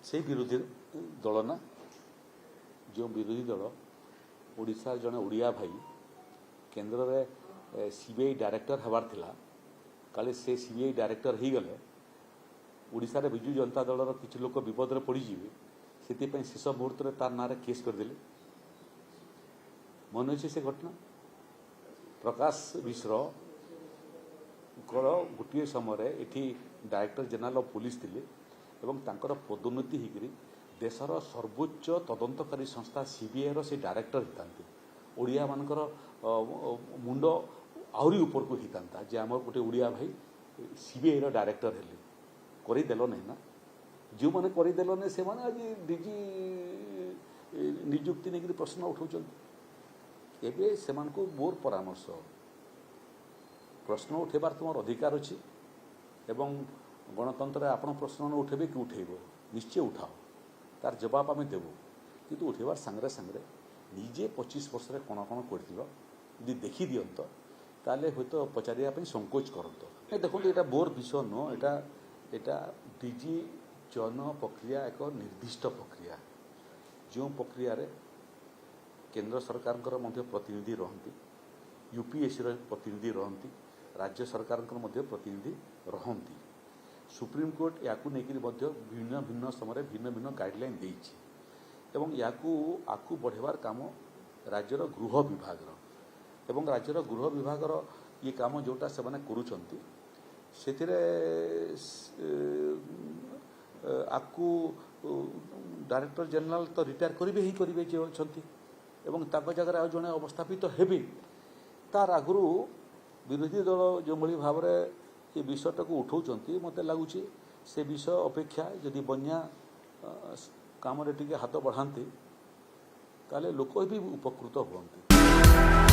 से विरोधी दल ना जो विरोधी दल ओडिशा जड़े ओडिया भाई केन्द्र में सीबीआई डायरेक्टर हबार थिला काले से सीबीआई डायरेक्टर हो गले ओडिशा रे बिजु जनता दलर किसी लोक विपद में पड़ीजे से शेष मुहूर्त में तार ना केस करदे मन अच्छे से घटना प्रकाश मिश्र गोटे समय एठी डायरेक्टर जनरल ऑफ पुलिस थिले एवं तांकर पदोन्नति होकर देशर सर्वोच्च तदंतकारी संस्था सीबीआई रो से डायरेक्टर होता ओडिया मानकर मुंड आहरी ऊपर को होता जे आम गोटे ओडिया भाई सीबीआई रो डायरेक्टर हेले करदेल नहीं ना जो मैंने करदेल नहीं से मैंने आज डीजी नियुक्ति नहीं प्रश्न उठाऊँ एवं से मोर परामर्श प्रश्न उठेबार तुम अधिकार अच्छी एवं गणतंत्र आपण प्रश्न न उठेबे कि उठेब निश्चय उठाओ तार जवाब आम देवु किंतु उठेबार सांगे सांगे निजे 25 वर्ष कौन कौन कर देखी दिंत ताले हूँ तो पचारिया संकोच करत देखो ये बोर विषय नुह एटा डीजी चयन प्रक्रिया एक निर्दिष्ट प्रक्रिया जो प्रक्रिया रे केंद्र सरकार प्रतिनिधि रहती यूपीएससी प्रतिनिधि रहती राज्य सरकार प्रतिनिधि रहती सुप्रीम कोर्ट या भिन्न भिन्न समय भिन्न भिन्न गाइडलाइन देइछि एवं याकू बढ़ेबार काम राज्यर गृह विभाग एवं राज्यर गृह विभाग ये काम जोटा से माने करूछंती सेथिरे आकू डायरेक्टर जनरल तो रिटायर करेंगे ही करेंगे जे अछंती एवं ताक जगह आज जड़े अवस्थापित तो हेबे तार आगु विरोधी दल जो भाव में ये विषयटा को उठाऊँ मत लगुच से विषय अपेक्षा जदि बन्या काम टी हाथ बढ़ाते ताले लोक भी उपकृत हुए।